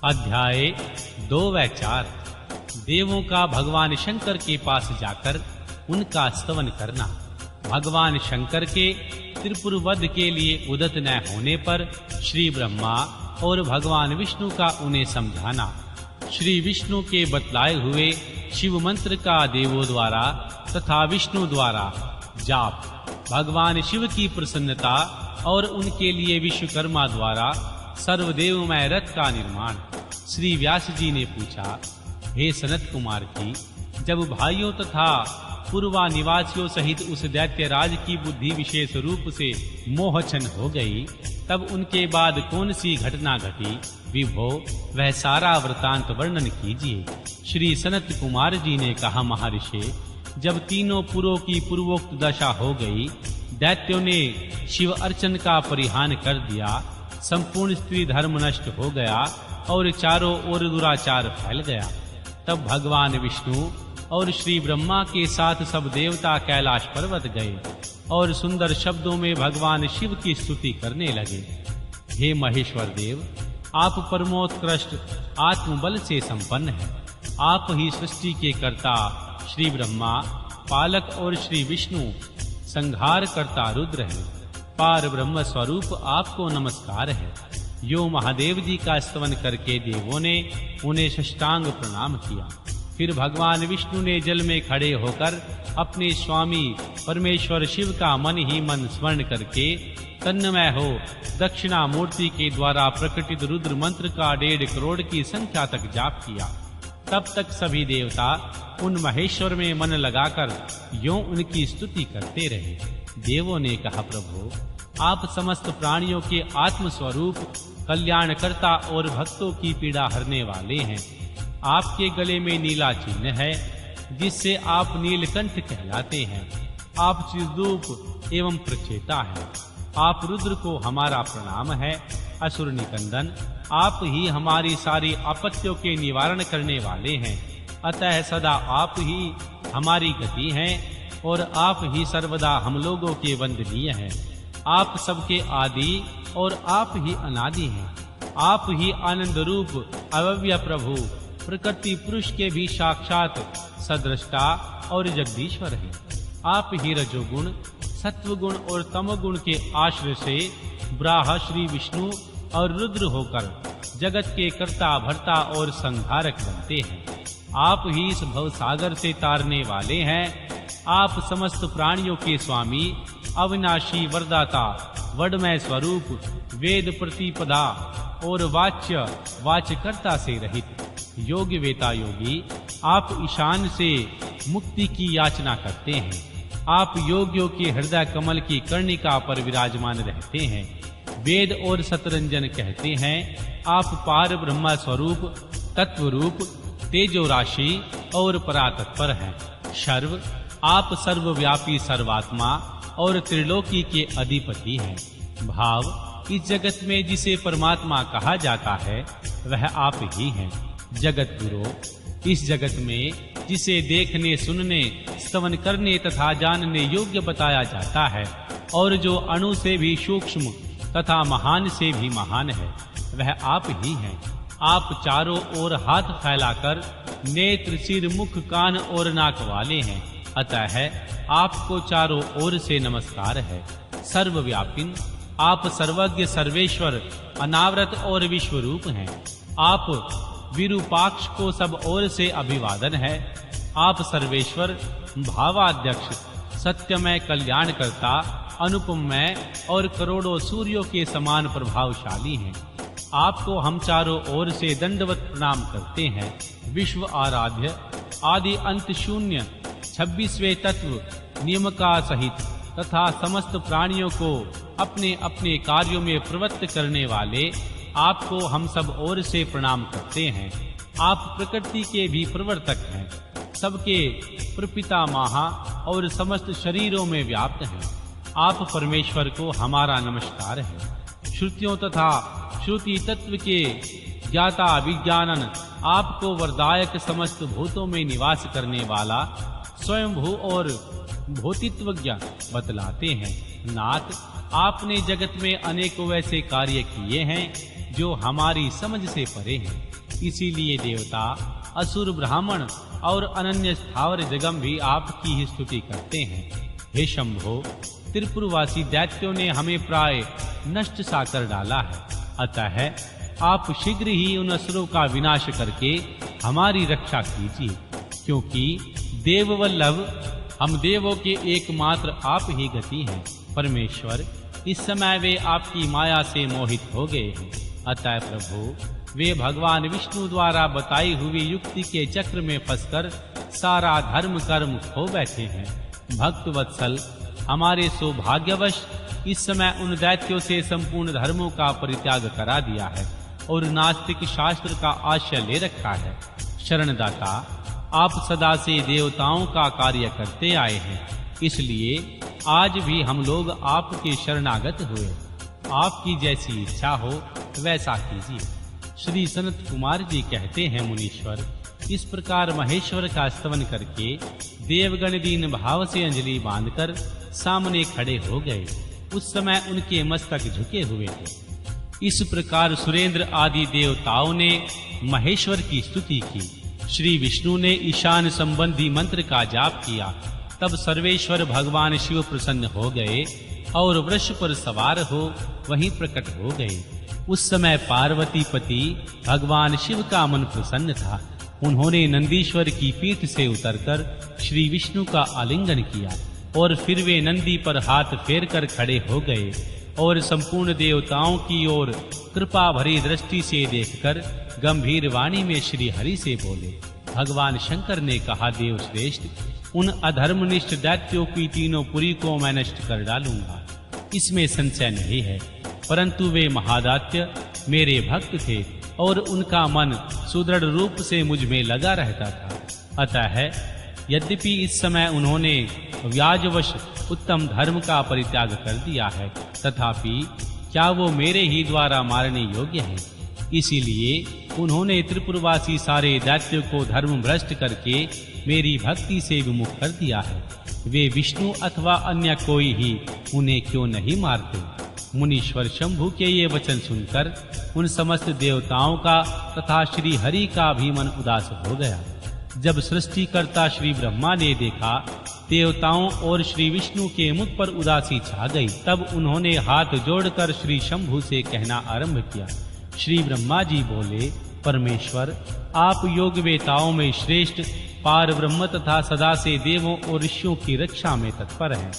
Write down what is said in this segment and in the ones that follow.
अध्याय 2 व 4 देवों का भगवान शंकर के पास जाकर उनका स्तवन करना। भगवान शंकर के त्रिपुर वध के लिए उदत न होने पर श्री ब्रह्मा और भगवान विष्णु का उन्हें समझाना। श्री विष्णु के बतलाए हुए शिव मंत्र का देवों द्वारा तथा विष्णु द्वारा जाप, भगवान शिव की प्रसन्नता और उनके लिए विश्वकर्मा द्वारा सर्वदेवमय रथ का निर्माण। श्री व्यास जी ने पूछा, हे सनत कुमार की, जब भाइयों तथा पूर्वा निवासियों सहित उस दैत्य राज की बुद्धि विशेष रूप से मोहछन हो गई, तब उनके बाद कौन सी घटना घटी? विभो, वह सारा वृतांत वर्णन कीजिए। श्री सनत कुमार जी ने कहा, महर्षि, जब तीनों पुरों की पूर्वोक्त दशा हो गई, दैत्यों ने शिव अर्चन का परिहान कर दिया, संपूर्ण स्त्री धर्म नष्ट हो गया और चारों ओर दुराचार फैल गया, तब भगवान विष्णु और श्री ब्रह्मा के साथ सब देवता कैलाश पर्वत गए और सुंदर शब्दों में भगवान शिव की स्तुति करने लगे। हे महेश्वर देव, आप परमोत्कृष्ट आत्मबल से संपन्न हैं। आप ही सृष्टि के कर्ता श्री ब्रह्मा, पालक और श्री विष्णु संहार करता रुद्र हैं। पार ब्रह्म स्वरूप आपको नमस्कार है। यो महादेव जी का स्तवन करके देवों ने उन्हें साष्टांग प्रणाम किया। फिर भगवान विष्णु ने जल में खड़े होकर अपने स्वामी परमेश्वर शिव का मन ही मन स्मरण करके तन्मय हो दक्षिणा मूर्ति के द्वारा प्रकटित रुद्र मंत्र का 1.5 करोड़ की संख्या तक जाप किया। तब तक सभी देवता उन महेश्वर में मन लगाकर यों उनकी स्तुति करते रहे। देवों ने कहा, प्रभु, आप समस्त प्राणियों के आत्म स्वरूप कल्याणकर्ता और भक्तों की पीड़ा हरने वाले हैं। आपके गले में नीला चिन्ह है, जिससे आप नीलकंठ कहलाते हैं। आप चिद्रूप एवं प्रचेता हैं। आप रुद्र को हमारा प्रणाम है। असुर निकंदन, आप ही हमारी सारी आपत्तियों के निवारण करने वाले हैं। अतः सदा आप ही हमारी गति हैं और आप ही सर्वदा हम लोगों के वंदनीय हैं। आप सबके आदि और आप ही अनादि हैं। आप ही आनंद रूप अव्यय प्रभु, प्रकृति पुरुष के भी साक्षात सदृष्टा और जगदीश्वर हैं। आप ही रजोगुण, सत्वगुण और तमोगुण के आश्रय से ब्राह श्री विष्णु और रुद्र होकर जगत के कर्ता भर्ता और संहारक बनते हैं। आप ही इस भव सागर से तारने वाले हैं। आप समस्त प्राणियों के स्वामी, अविनाशी वरदाता, वडमय स्वरूप, वेद प्रतिपदा और वाच्य वाच्यकर्ता से रहित, योग्य वेता योगी, आप ईशान से मुक्ति की याचना करते हैं। आप योगियों के हृदय कमल की कर्णिका पर विराजमान रहते हैं। वेद और सतरंजन कहते हैं। आप पार ब्रह्म स्वरूप, तत्व रूप, तेजो राशि और परातत्पर हैं। सर्व, आप सर्वव्यापी सर्वात्मा और त्रिलोकी के अधिपति हैं। भाव, इस जगत में जिसे परमात्मा कहा जाता है वह आप ही हैं। जगत गुरु, इस जगत में जिसे देखने, सुनने, स्तवन करने तथा जानने योग्य बताया जाता है और जो अणु से भी सूक्ष्म तथा महान से भी महान है, वह आप ही हैं। आप चारों ओर हाथ फैलाकर नेत्र, सिर, मुख, कान और नाक वाले हैं। अतः आपको चारों ओर से नमस्कार है। सर्वव्यापिन, आप सर्वज्ञ, सर्वेश्वर, अनावरत और विश्वरूप हैं। आप विरूपाक्ष को सब ओर से अभिवादन है। आप सर्वेश्वर, भावाध्यक्ष, सत्यमय, कल्याणकर्ता, अनुपमय और करोड़ों सूर्यों के समान प्रभावशाली हैं। आपको हम चारों ओर से दंडवत प्रणाम करते हैं। विश्व आराध्य, आदि अंत शून्य, 26वें तत्व नियम का सहित तथा समस्त प्राणियों को अपने अपने कार्यों में प्रवृत्त करने वाले आपको हम सब ओर से प्रणाम करते हैं। आप प्रकृति के भी प्रवर्तक हैं, सबके प्रपिता महा और समस्त शरीरों में व्याप्त हैं। आप परमेश्वर को हमारा नमस्कार है। श्रुतियों तथा श्रुति तत्व के ज्ञाता विज्ञानन, आपको वरदायक, समस्त भूतों में निवास करने वाला, स्वयंभू और भूतित्वज्ञ बतलाते हैं। नाथ, आपने जगत में अनेकों वैसे कार्य किए हैं जो हमारी समझ से परे हैं। इसीलिए देवता, असुर, ब्राह्मण और अनन्य स्थावर जगम भी आपकी ही स्तुति करते हैं। हे शंभो, त्रिपुरवासी दैत्यों ने हमें प्राय नष्ट सा कर डाला है, अतः आप शीघ्र ही उन असुरों का विनाश करके हमारी रक्षा कीजिए, क्योंकि देववल्लभ हम देवों के एकमात्र आप ही गति हैं। परमेश्वर, इस समय वे आपकी माया से मोहित हो गए हैं, अतः प्रभु वे भगवान विष्णु द्वारा बताई हुई युक्ति के चक्र में फंसकर सारा धर्म कर्म खो बैठे हैं। भक्त वत्सल, हमारे सौभाग्यवश इस समय उन दैत्यों से संपूर्ण धर्मों का परित्याग करा दिया है और नास्तिक शास्त्र का आश्रय ले रखा है। शरणदाता, आप सदा से देवताओं का कार्य करते आए हैं, इसलिए आज भी हम लोग आपके शरणागत हुए। आपकी जैसी इच्छा हो वैसा कीजिए। श्री सनत कुमार जी कहते हैं, मुनीश्वर, इस प्रकार महेश्वर का स्तवन करके देवगण दीन भाव से अंजलि बांधकर सामने खड़े हो गए। उस समय उनके मस्तक झुके हुए थे। इस प्रकार सुरेंद्र आदि देवताओं ने महेश्वर की स्तुति की। श्री विष्णु ने ईशान संबंधी मंत्र का जाप किया। तब सर्वेश्वर भगवान शिव प्रसन्न हो गए और वृष पर सवार हो वहीं प्रकट हो गए। उस समय पार्वती पति भगवान शिव का मन प्रसन्न था। उन्होंने नंदीश्वर की पीठ से उतरकर श्री विष्णु का आलिंगन किया और फिर वे नंदी पर हाथ फेरकर खड़े हो गए और संपूर्ण देवताओं की ओर कृपा भरी दृष्टि से देखकर गंभीर वाणी में श्री हरि से बोले। भगवान शंकर ने कहा, देव श्रेष्ठ, उन अधर्मनिष्ठ दैत्यों की तीनों पुरी को मैं नष्ट कर डालूंगा, इसमें संशय नहीं है। परंतु वे महादात्य मेरे भक्त थे और उनका मन सुदृढ़ रूप से मुझ में लगा रहता था। अतः यद्यपि इस समय उन्होंने व्याजवश उत्तम धर्म का परित्याग कर दिया है, तथापि क्या वो मेरे ही द्वारा मारने योग्य है। इसीलिए उन्होंने त्रिपुरवासी सारे दैत्यों को धर्म भ्रष्ट करके मेरी भक्ति से विमुख कर दिया है। वे विष्णु अथवा अन्य कोई ही उन्हें क्यों नहीं मारते। मुनीश्वर शंभु के ये वचन सुनकर उन समस्त देवताओं का तथा श्री हरि का भी मन उदास हो गया। जब सृष्टिकर्ता श्री ब्रह्मा ने देखा देवताओं और श्री विष्णु के मुख पर उदासी छा गई, तब उन्होंने हाथ जोड़कर श्री शंभु से कहना आरंभ किया। श्री ब्रह्मा जी बोले, परमेश्वर, आप योग वेताओं में श्रेष्ठ पार ब्रह्म तथा सदा से देवों और ऋषियों की रक्षा में तत्पर हैं।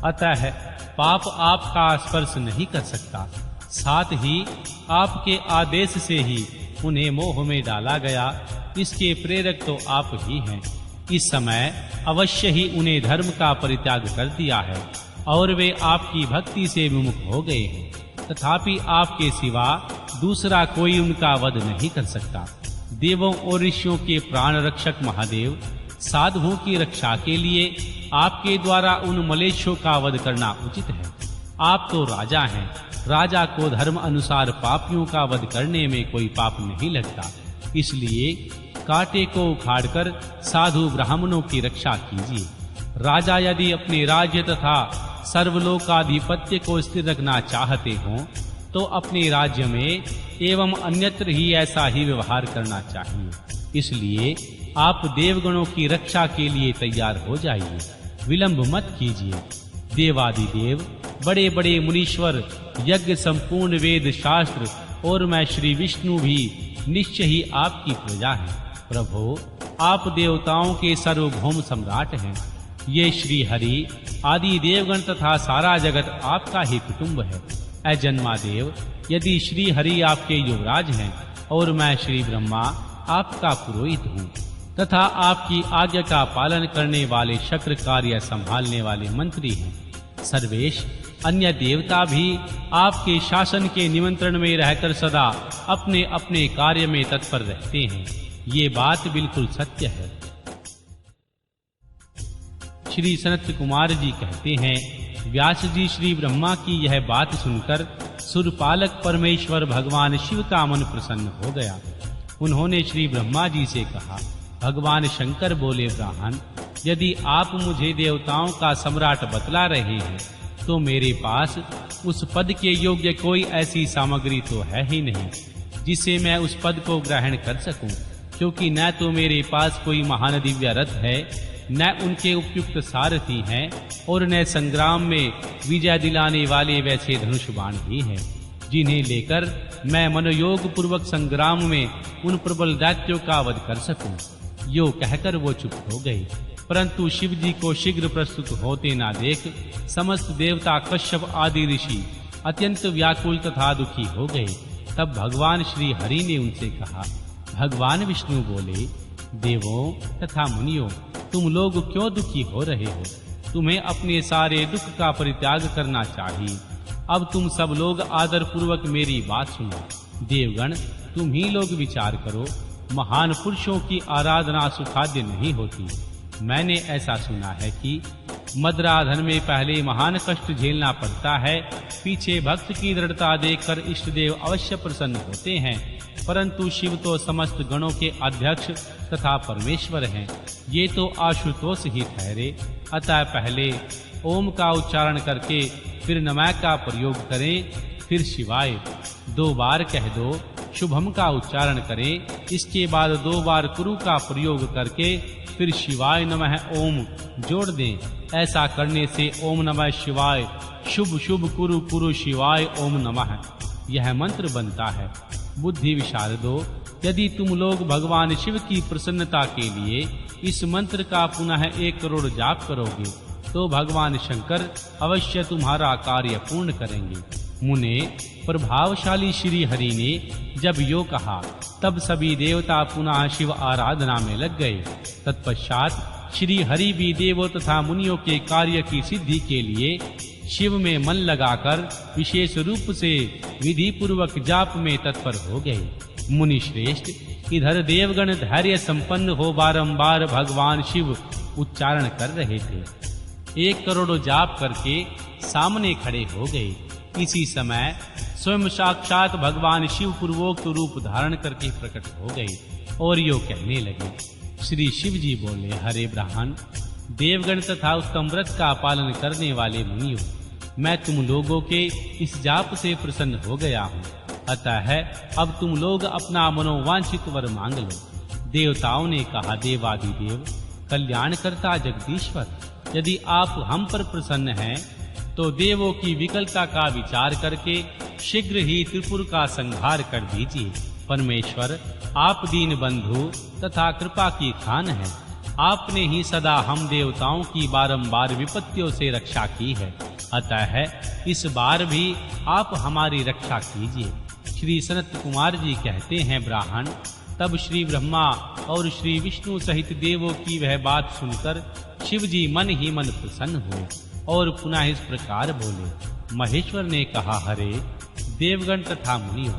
अतः पाप आपका स्पर्श नहीं कर सकता। साथ ही आपके आदेश से ही उन्हें मोह में डाला गया, इसके प्रेरक तो आप ही हैं। इस समय अवश्य ही उन्हें धर्म का परित्याग कर दिया है और वे आपकी भक्ति से विमुख हो गए हैं। तथापि आपके सिवा दूसरा कोई उनका वध नहीं कर सकता। देवों और ऋषियों के प्राण रक्षक महादेव, साधुओं की रक्षा के लिए आपके द्वारा उन मलेच्छों का वध करना उचित है। आप तो राजा हैं, राजा को धर्म अनुसार पापियों का वध करने में कोई पाप नहीं लगता। इसलिए कांटे को उखाड़कर साधु ब्राह्मणों की रक्षा कीजिए। राजा यदि अपने राज्य तथा सर्वलोकाधिपत्य को स्थिर रखना चाहते हों तो अपने राज्य में एवं अन्यत्र ही ऐसा ही व्यवहार करना चाहिए। इसलिए आप देवगणों की रक्षा के लिए तैयार हो जाइए, विलंब मत कीजिए। देवादिदेव, बड़े बड़े मुनीश्वर, यज्ञ, संपूर्ण वेद शास्त्र और मैं श्री विष्णु भी निश्चय ही आपकी प्रजा हैं। प्रभो, आप देवताओं के सार्वभौम सम्राट हैं। ये श्री हरि आदि देवगण तथा सारा जगत आपका ही कुटुंब है। अजन्मादेव, यदि श्री हरि आपके युवराज हैं और मैं श्री ब्रह्मा आपका पुरोहित हूँ तथा आपकी आज्ञा का पालन करने वाले शक्र कार्य संभालने वाले मंत्री हैं। सर्वेश, अन्य देवता भी आपके शासन के निमंत्रण में रहकर सदा अपने अपने कार्य में तत्पर रहते हैं। ये बात बिल्कुल सत्य है। श्री सनत कुमार जी कहते हैं, व्यास जी श्री ब्रह्मा की यह बात सुनकर सुरपालक परमेश्वर भगवान शिव का मन प्रसन्न हो गया। उन्होंने श्री ब्रह्मा जी से कहा, भगवान शंकर बोले, ब्राह्मण, यदि आप मुझे देवताओं का सम्राट बतला रहे हैं तो मेरे पास उस पद के योग्य कोई ऐसी सामग्री तो है ही नहीं जिससे मैं उस पद को ग्रहण कर सकूं, क्योंकि न तो मेरे पास कोई महान दिव्य रथ है, न उनके उपयुक्त सारथी हैं, और न संग्राम में विजय दिलाने वाले वैसे धनुष बाण भी हैं, जिन्हें लेकर मैं मनोयोग पूर्वक संग्राम में उन प्रबल दैत्यों का वध कर सकूं। यो कहकर वो चुप हो गए। परंतु शिव जी को शीघ्र प्रस्तुत होते ना देख समस्त देवता, कश्यप आदि ऋषि अत्यंत व्याकुल तथा दुखी हो गए। तब भगवान श्री हरि ने उनसे कहा। भगवान विष्णु बोले, देवों तथा मुनियों, तुम लोग क्यों दुखी हो रहे हो? तुम्हें अपने सारे दुख का परित्याग करना चाहिए। अब तुम सब लोग आदर पूर्वक मेरी बात सुनो। देवगण, तुम ही लोग विचार करो, महान पुरुषों की आराधना सुखाद्य नहीं होती। मैंने ऐसा सुना है कि मद्राधन में पहले महान कष्ट झेलना पड़ता है, पीछे भक्त की दृढ़ता देखकर इष्टदेव अवश्य प्रसन्न होते हैं। परंतु शिव तो समस्त गणों के अध्यक्ष तथा परमेश्वर हैं, ये तो आशुतोष ही ठहरे। अतः पहले ओम का उच्चारण करके फिर नमः का प्रयोग करें, फिर शिवाय 2 बार कह दो, शुभम का उच्चारण करें, इसके बाद 2 बार कुरु का प्रयोग करके फिर शिवाय नमः ओम जोड़ दें। ऐसा करने से ओम नमः शिवाय शुभ शुभ कुरु कुरु शिवाय ओम नमः यह मंत्र बनता है। बुद्धि विशारदो, यदि तुम लोग भगवान शिव की प्रसन्नता के लिए इस मंत्र का पुनः 1 करोड़ जाप करोगे तो भगवान शंकर अवश्य तुम्हारा कार्य पूर्ण करेंगे। मुने, प्रभावशाली श्री हरि ने जब यो कहा, तब सभी देवता पुनः शिव आराधना में लग गए। तत्पश्चात श्री हरि भी देवों तथा मुनियों के कार्य की सिद्धि के लिए शिव में मन लगाकर विशेष रूप से विधि पूर्वक जाप में तत्पर हो गए। मुनि श्रेष्ठ, इधर देवगण धैर्य संपन्न हो बारंबार भगवान शिव उच्चारण कर रहे थे। 1 करोड़ जाप करके सामने खड़े हो गए। इसी समय स्वयं साक्षात भगवान शिव पूर्वोक्त रूप धारण करके प्रकट हो गए और यो कहने लगे। श्री शिव जी बोले, हरे ब्राह्मण, देवगण तथा उत्तम व्रत का पालन करने वाले मुनियों, मैं तुम लोगों के इस जाप से प्रसन्न हो गया हूँ। अतः है अब तुम लोग अपना मनोवांछित वर मांग लो। देवताओं ने कहा, देवादिदेव, कल्याणकर्ता जगदीश्वर, यदि आप हम पर प्रसन्न हैं तो देवों की विकलता का विचार करके शीघ्र ही त्रिपुर का संहार कर दीजिए। परमेश्वर, आप दीन बंधु तथा कृपा की खान हैं। आपने ही सदा हम देवताओं की बारंबार विपत्तियों से रक्षा की है। अतः है इस बार भी आप हमारी रक्षा कीजिए। श्री सनत कुमार जी कहते हैं, ब्राह्मण, तब श्री ब्रह्मा और श्री विष्णु सहित देवों की वह बात सुनकर शिव जी मन ही मन प्रसन्न हुए और पुनः इस प्रकार बोले। महेश्वर ने कहा, हरे देवगण तथा मुनियों,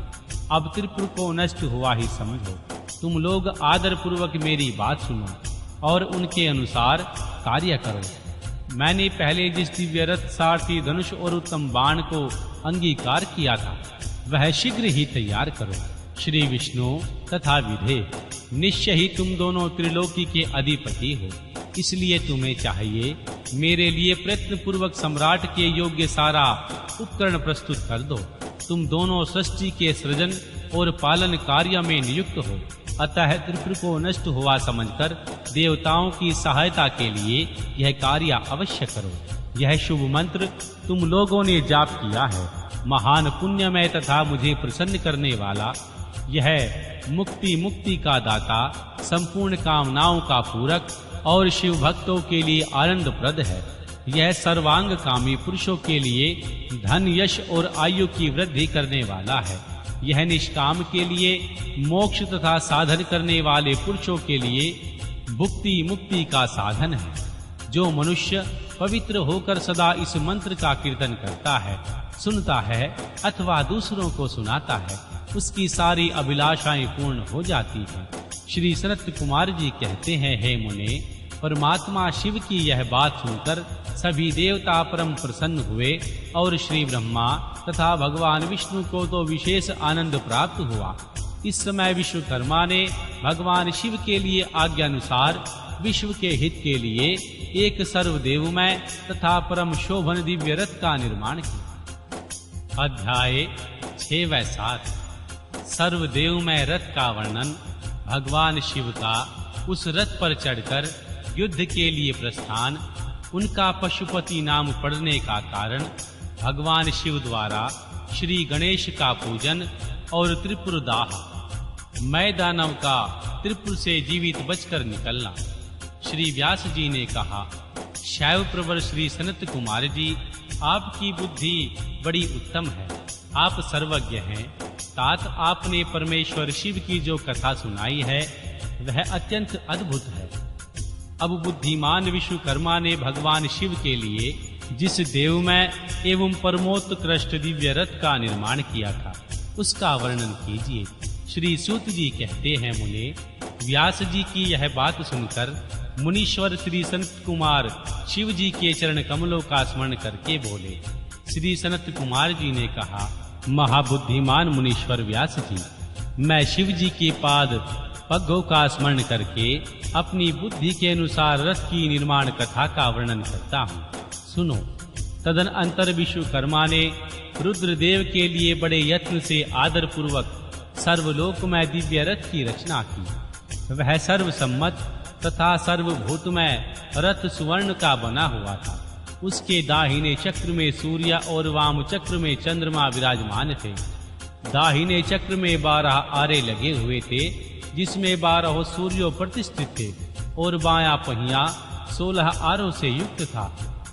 अब त्रिपुर को नष्ट हुआ ही समझो। तुम लोग आदर पूर्वक मेरी बात सुनो और उनके अनुसार कार्य करो। मैंने पहले जिस दिव्य रथ, सारथी, धनुष और उत्तम बाण को अंगीकार किया था, वह शीघ्र ही तैयार करो। श्री विष्णु तथा विधे, निश्चय ही तुम दोनों त्रिलोकी के अधिपति हो, इसलिए तुम्हें चाहिए मेरे लिए प्रयत्न पूर्वक सम्राट के योग्य सारा उपकरण प्रस्तुत कर दो। तुम दोनों सृष्टि के सृजन और पालन कार्य में नियुक्त हो। अतः त्रिपुर को नष्ट हुआ समझकर देवताओं की सहायता के लिए यह कार्य अवश्य करो। यह शुभ मंत्र तुम लोगों ने जाप किया है, महान पुण्यमय तथा मुझे प्रसन्न करने वाला। यह मुक्ति का दाता, संपूर्ण कामनाओं का पूरक और शिव भक्तों के लिए आनंदप्रद है। यह सर्वांग कामी पुरुषों के लिए धन, यश और आयु की वृद्धि करने वाला है। यह निष्काम के लिए मोक्ष तथा साधन करने वाले पुरुषों के लिए मुक्ति का साधन है। जो मनुष्य पवित्र होकर सदा इस मंत्र का कीर्तन करता है, सुनता है अथवा दूसरों को सुनाता है, उसकी सारी अभिलाषाएं पूर्ण हो जाती हैं। श्री सनत कुमार जी कहते हैं, हे मुने, परमात्मा शिव की यह बात सुनकर सभी देवता परम प्रसन्न हुए और श्री ब्रह्मा तथा भगवान विष्णु को तो विशेष आनंद प्राप्त हुआ। इस समय विश्वकर्मा ने भगवान शिव के लिए आज्ञानुसार विश्व के हित के लिए एक सर्वदेवमय तथा परम शोभन दिव्य रथ का निर्माण किया। अध्याय 6 व 7। सर्वदेवमय रथ का वर्णन। भगवान शिव का उस रथ पर चढ़कर युद्ध के लिए प्रस्थान, उनका पशुपति नाम पड़ने का कारण, भगवान शिव द्वारा श्री गणेश का पूजन और त्रिपुर दाह, मैं दानव का त्रिपुर से जीवित बचकर निकलना। श्री व्यास जी ने कहा, शैव प्रवर श्री सनत कुमार जी, आपकी बुद्धि बड़ी उत्तम है, आप सर्वज्ञ हैं। तात आपने परमेश्वर शिव की जो कथा सुनाई है वह अत्यंत अद्भुत है। अब बुद्धिमान विश्वकर्मा ने भगवान शिव के लिए जिस देवमय एवं परमोत्कृष्ट दिव्य रथ का निर्माण किया था उसका वर्णन कीजिए। श्री सूत जी कहते हैं, मुने, व्यास जी की यह बात सुनकर मुनीश्वर श्री सनत कुमार शिव जी के चरण कमलों का स्मरण करके बोले। श्री सनत कुमार जी ने कहा, महाबुद्धिमान मुनीश्वर व्यास जी, मैं शिव जी के पाद पगों का स्मरण करके अपनी बुद्धि के अनुसार रथ की निर्माण कथा का वर्णन करता हूँ, सुनो। तदनंतर विश्वकर्मा ने रुद्रदेव के लिए बड़े यत्न से आदर पूर्वक सर्वलोकमय दिव्य रथ की रचना की। वह सर्वसम्मत तथा सर्वभूतमय रथ सुवर्ण का बना हुआ था। उसके दाहिने चक्र में सूर्य और वाम चक्र में चंद्रमा विराजमान थे। दाहिने चक्र में 12 आरे लगे हुए थे, जिसमें 12 सूर्यों प्रतिष्ठित थे, और बायां पहिया 16 आरों से युक्त था,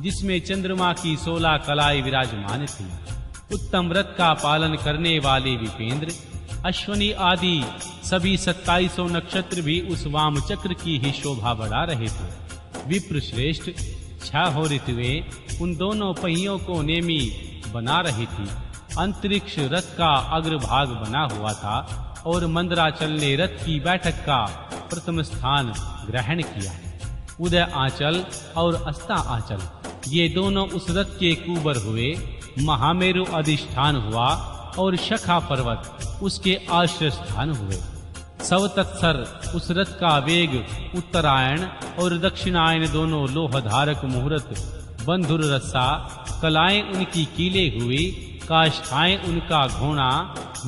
जिसमें चंद्रमा की 16 कलाई विराजमान थी। उत्तम रथ का पालन करने वाले विपेंद्र, अश्वनी आदि सभी 2700 नक्षत्र भी उस वाम चक्र की ही शोभा बढ़ा रहे थे। विप्र श्रेष्ठ 6 ऋतुएं उन दोनों पहियों को नेमी बना रही थी। अंतरिक्ष रथ का अग्रभाग बना हुआ था और मंदराचल ने रथ की बैठक का प्रथम स्थान ग्रहण किया। उदय आंचल और अस्ता आंचल ये दोनों उस रथ के कुबर हुए। महामेरु अधिष्ठान हुआ और शखा पर्वत उसके आश्रय स्थान हुए। सवतत्सर उस रथ का वेग, उत्तरायण और दक्षिणायन दोनों लोहधारक मुहूर्त, बंधुर रस्सा, कलाएं उनकी कीले हुई, काष्ठाएं उनका घोड़ा,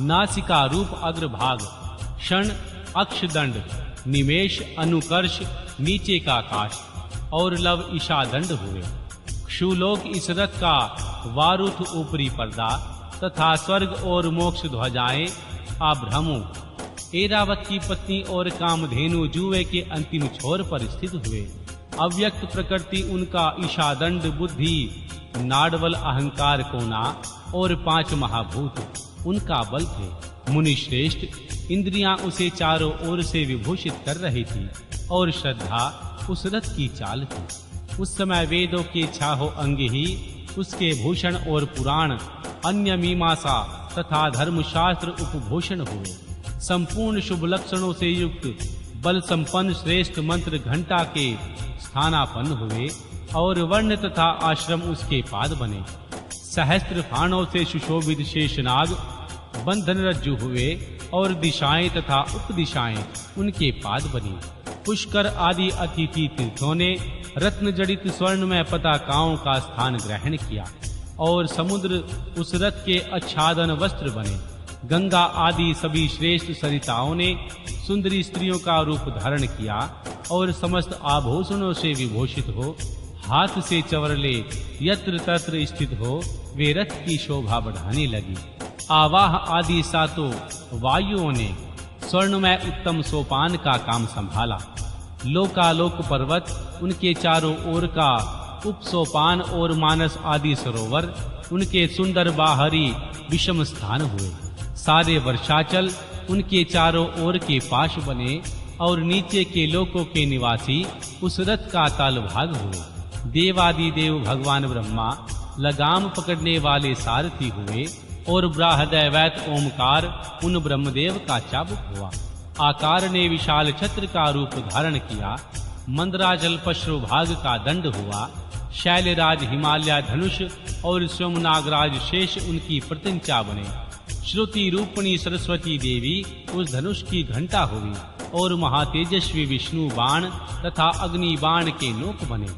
नासिका रूप अग्रभाग, क्षण अक्षदंड, निमेष अनुकर्ष नीचे का काष्ठ और लव ईशादंड हुए। क्षुलोक इस रथ का वारुथ ऊपरी पर्दा तथा स्वर्ग और मोक्ष ध्वजाएं आभ्रमों, ऐरावत की पत्नी और कामधेनु जुए के अंतिम छोर पर स्थित हुए। अव्यक्त प्रकृति उनका ईशादंड, बुद्धि, नाडवल, अहंकार, कोना और 5 महाभूत उनका बल थे। मुनि श्रेष्ठ इंद्रियां उसे चारों ओर से विभूषित कर रही थी और श्रद्धा उस रथ की चाल थी। उस समय वेदों के 6 अंग ही उसके भूषण और पुराण, अन्य मीमांसा तथा धर्मशास्त्र उपभूषण हुए। संपूर्ण शुभ लक्षणों से युक्त बल संपन्न श्रेष्ठ मंत्र घंटा के स्थानापन्न हुए और वर्ण तथा आश्रम उसके पाद बने। सहस्त्र फाणों से सुशोभित शेषनाग बंधन रज्जु हुए और दिशाएं तथा उपदिशाएं उनके पाद बनी। पुष्कर आदि अतिथि तीर्थों ने रत्न जड़ित स्वर्णमय पताकाओं का स्थान ग्रहण किया और समुद्र उस रथ के आच्छादन वस्त्र बने। गंगा आदि सभी श्रेष्ठ सरिताओं ने सुंदरी स्त्रियों का रूप धारण किया और समस्त आभूषणों से विभूषित हो, हाथ से चवरले यत्र तत्र स्थित हो, वे रथ की शोभा बढ़ाने लगी। आवाह आदि 7 वायुओं ने स्वर्णमय उत्तम सोपान का काम संभाला। लोकालोक पर्वत, उनके चारों ओर का उपसोपान और मानस आदि सरोवर उनके सुंदर बाहरी विषम स्थान हुए। सारे वर्षाचल उनके चारों ओर के पाश बने और नीचे के लोकों के निवासी उस रथ का तालभाग हुए। देवादि देव भगवान ब्रह्मा लगाम पकड़ने वाले सारथी हुए और ब्राहदैवैत ओमकार उन ब्रह्मदेव का चाबुक हुआ। आकार ने विशाल छत्र का रूप धारण किया। मंदराचल पश्रुभाग का दंड हुआ। शैलराज हिमालय धनुष और सोमनागराज शेष उनकी प्रतिंचा बने। श्रुति रूपणी सरस्वती देवी उस धनुष की घंटा हुई और महातेजस्वी विष्णु बाण तथा अग्नि बाण के नोक बने।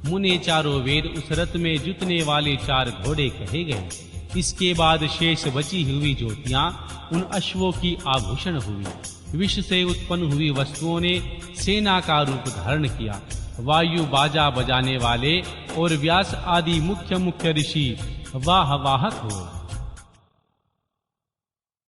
मुने चारों वेद उस रथ में जुतने वाले 4 घोड़े कहे गए। इसके बाद शेष बची हुई ज्योतियां उन अश्वों की आभूषण हुई। विष से उत्पन्न हुई वस्तुओं ने सेना का रूप धारण किया। वायु बाजा बजाने वाले और व्यास आदि मुख्य ऋषि वाहवाहक हुए।